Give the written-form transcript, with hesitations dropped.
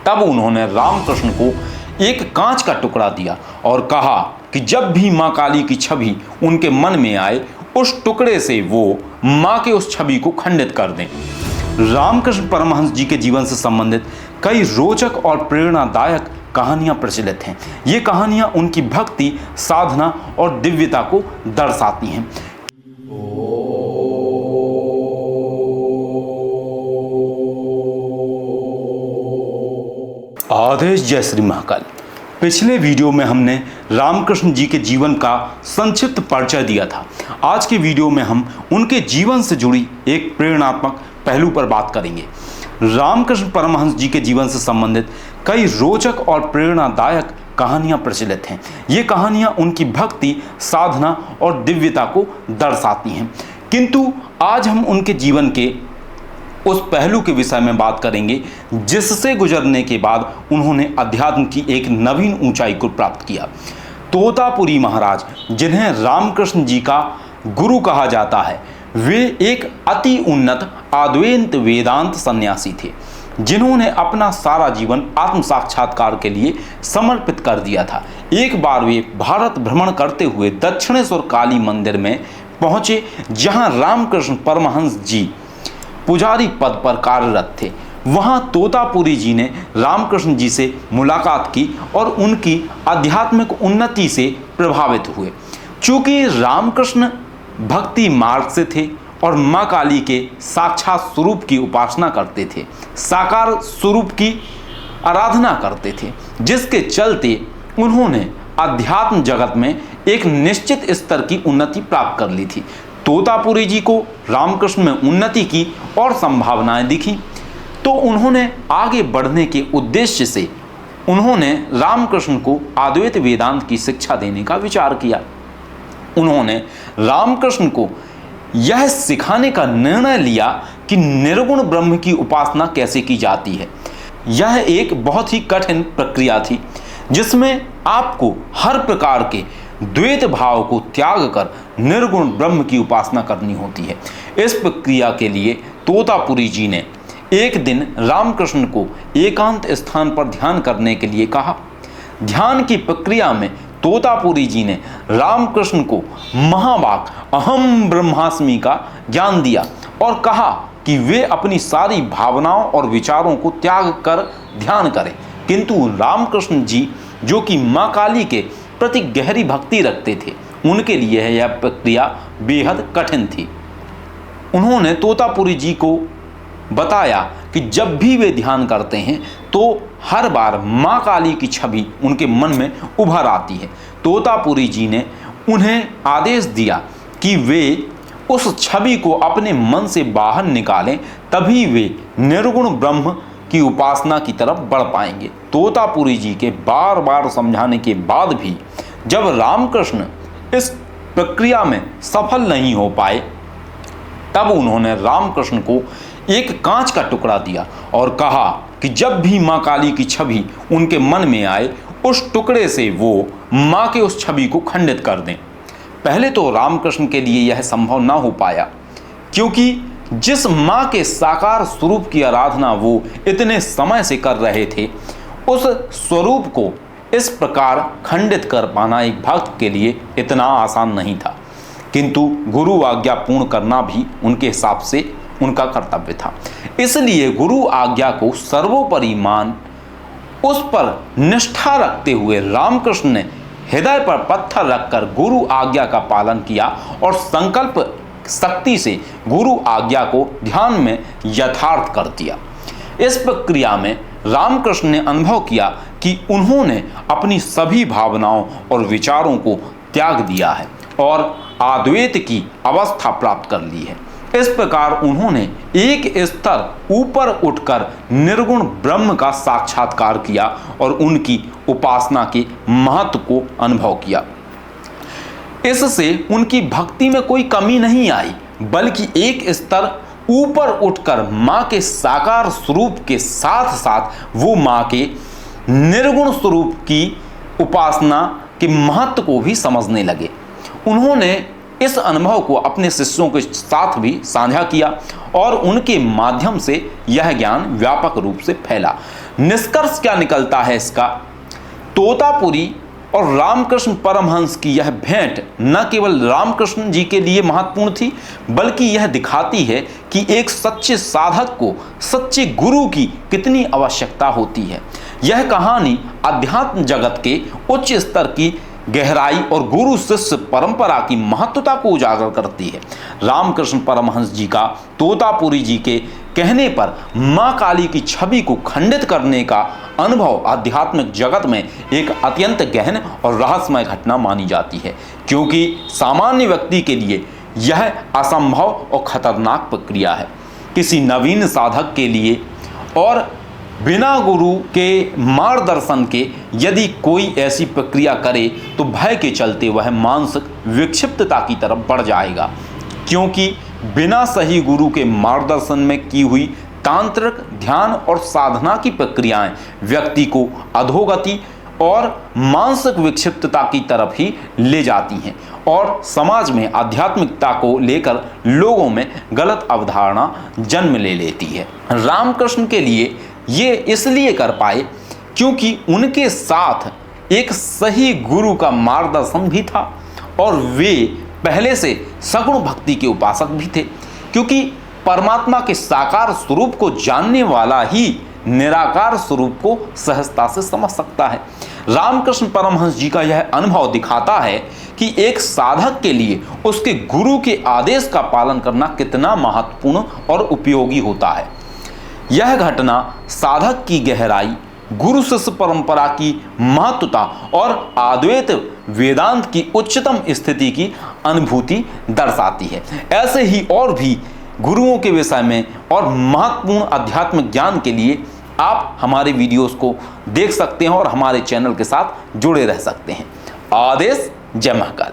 तब उन्होंने रामकृष्ण को एक कांच का टुकड़ा दिया और कहा कि जब भी मां काली की छवि उनके मन में आए उस टुकड़े से वो मां के उस छवि को खंडित कर दें। रामकृष्ण परमहंस जी के जीवन से संबंधित कई रोचक और प्रेरणादायक कहानियां प्रचलित हैं। ये कहानियां उनकी भक्ति, साधना और दिव्यता को दर्शाती हैं। आदेश। जय श्री महाकाल। पिछले वीडियो में हमने रामकृष्ण जी के जीवन का संक्षिप्त परिचय दिया था। आज के वीडियो में हम उनके जीवन से जुड़ी एक प्रेरणात्मक पहलू पर बात करेंगे। रामकृष्ण परमहंस जी के जीवन से संबंधित कई रोचक और प्रेरणादायक कहानियां प्रचलित हैं। ये कहानियां उनकी भक्ति, साधना और दिव्यता को दर्शाती हैं। किंतु आज हम उनके जीवन के उस पहलू के विषय में बात करेंगे जिससे गुजरने के बाद उन्होंने अध्यात्म की एक नवीन ऊंचाई को प्राप्त किया। तोतापुरी महाराज, जिन्हें रामकृष्ण जी का गुरु कहा जाता है, वे एक अति उन्नत अद्वैत वेदांत सन्यासी थे जिन्होंने अपना सारा जीवन आत्म साक्षात्कार के लिए समर्पित कर दिया था। एक बार वे भारत भ्रमण करते हुए दक्षिणेश्वर काली मंदिर में पहुंचे, जहां रामकृष्ण परमहंस जी पुजारी पद पर कार्यरत थे। वहां तोतापुरी जी ने रामकृष्ण जी से मुलाकात की और उनकी आध्यात्मिक उन्नति से प्रभावित हुए। चूंकि रामकृष्ण भक्ति मार्ग से थे और मां काली के साक्षात स्वरूप की उपासना करते थे, साकार स्वरूप की आराधना करते थे, जिसके चलते उन्होंने अध्यात्म जगत में एक निश्चित स्तर की उन्नति प्राप्त कर ली थी। तोतापुरी जी को रामकृष्ण में उन्नति की और संभावनाएं दिखी, तो उन्होंने आगे बढ़ने के उद्देश्य से उन्होंने रामकृष्ण को अद्वैत वेदांत की शिक्षा देने का विचार किया। उन्होंने रामकृष्ण को यह सिखाने का निर्णय लिया कि निर्गुण ब्रह्म की उपासना कैसे की जाती है। यह एक बहुत ही कठिन प्रक्रिया थी जिसमें आपको हर प्रकार के द्वैत भाव को त्याग कर निर्गुण ब्रह्म की उपासना करनी होती है। इस प्रक्रिया के लिए तोतापुरी जी ने एक दिन रामकृष्ण को एकांत स्थान पर ध्यान करने के लिए कहा। ध्यान की प्रक्रिया में तोतापुरी जी ने रामकृष्ण को महावाक्य अहम ब्रह्मास्मि का ज्ञान दिया और कहा कि वे अपनी सारी भावनाओं और विचारों को त्याग कर ध्यान करें। किंतु रामकृष्ण जी, जो कि मां काली के प्रति गहरी भक्ति रखते थे, उनके लिए यह प्रक्रिया बेहद कठिन थी। उन्होंने तोतापुरी जी को बताया कि जब भी वे ध्यान करते हैं तो हर बार मां काली की छवि उनके मन में उभर आती है। तोतापुरी जी ने उन्हें आदेश दिया कि वे उस छवि को अपने मन से बाहर निकालें, तभी वे निर्गुण ब्रह्म की उपासना की तरफ बढ़ पाएंगे। तोतापुरी जी के बार बार समझाने के बाद भी जब रामकृष्ण इस प्रक्रिया में सफल नहीं हो पाए, तब उन्होंने रामकृष्ण को एक कांच का टुकड़ा दिया और कहा कि जब भी मां काली की छवि उनके मन में आए उस टुकड़े से वो मां के उस छवि को खंडित कर दें। पहले तो रामकृष्ण के लिए यह संभव ना हो पाया, क्योंकि जिस मां के साकार स्वरूप की आराधना वो इतने समय से कर रहे थे, उस स्वरूप को इस प्रकार खंडित कर पाना एक भक्त के लिए इतना आसान नहीं था। किंतु गुरु आज्ञा पूर्ण करना भी उनके हिसाब से उनका कर्तव्य था। इसलिए गुरु आज्ञा को सर्वोपरि मान उस पर निष्ठा रखते हुए रामकृष्ण ने हृदय पर पत्थर रखकर गुरु आज्ञा का पालन किया और संकल्प शक्ति से गुरु आज्ञा को ध्यान में यथार्थ कर दिया। इस प्रक्रिया में रामकृष्ण ने अनुभव किया कि उन्होंने अपनी सभी भावनाओं और विचारों को त्याग दिया है और अद्वैत की अवस्था प्राप्त कर ली है। इस प्रकार उन्होंने एक स्तर ऊपर उठकर निर्गुण ब्रह्म का साक्षात्कार किया और उनकी उपासना के महत्व को अनुभव किया। इससे उनकी भक्ति में कोई कमी नहीं आई, बल्कि एक स्तर ऊपर उठकर मां के साकार स्वरूप के साथ साथ वो मां के निर्गुण स्वरूप की उपासना के महत्व को भी समझने लगे। उन्होंने इस अनुभव को अपने शिष्यों के साथ भी साझा किया और उनके माध्यम से यह ज्ञान व्यापक रूप से फैला। निष्कर्ष क्या निकलता है इसका? तोतापुरी और रामकृष्ण परमहंस की यह भेंट न केवल रामकृष्ण जी के लिए महत्वपूर्ण थी, बल्कि यह दिखाती है कि एक सच्चे साधक को सच्चे गुरु की कितनी आवश्यकता होती है। यह कहानी अध्यात्म जगत के उच्च स्तर की गहराई और गुरु शिष्य परंपरा की महत्वता को उजागर करती है। रामकृष्ण परमहंस जी का तोतापुरी जी के कहने पर मां काली की छवि को खंडित करने का अनुभव आध्यात्मिक जगत में एक अत्यंत गहन और रहस्यमय घटना मानी जाती है, क्योंकि सामान्य व्यक्ति के लिए यह असंभव और खतरनाक प्रक्रिया है। किसी नवीन साधक के लिए और बिना गुरु के मार्गदर्शन के यदि कोई ऐसी प्रक्रिया करे तो भय के चलते वह मानसिक विक्षिप्तता की तरफ बढ़ जाएगा, क्योंकि बिना सही गुरु के मार्गदर्शन में की हुई तांत्रिक ध्यान और साधना की प्रक्रियाएं व्यक्ति को अधोगति और मानसिक विक्षिप्तता की तरफ ही ले जाती हैं और समाज में आध्यात्मिकता को लेकर लोगों में गलत अवधारणा जन्म ले लेती है। रामकृष्ण के लिए ये इसलिए कर पाए क्योंकि उनके साथ एक सही गुरु का मार्गदर्शन भी था और वे पहले से सगुण भक्ति के उपासक भी थे, क्योंकि परमात्मा के साकार स्वरूप को जानने वाला ही निराकार स्वरूप को सहजता से समझ सकता है। रामकृष्ण परमहंस जी का यह अनुभव दिखाता है कि एक साधक के लिए उसके गुरु के आदेश का पालन करना कितना महत्वपूर्ण और उपयोगी होता है। यह घटना साधक की गहराई, गुरु शिष्य परंपरा की महत्वता और अद्वैत वेदांत की उच्चतम स्थिति की अनुभूति दर्शाती है। ऐसे ही और भी गुरुओं के विषय में और महत्वपूर्ण आध्यात्मिक ज्ञान के लिए आप हमारे वीडियोस को देख सकते हैं और हमारे चैनल के साथ जुड़े रह सकते हैं। आदेश। जय महाकाल।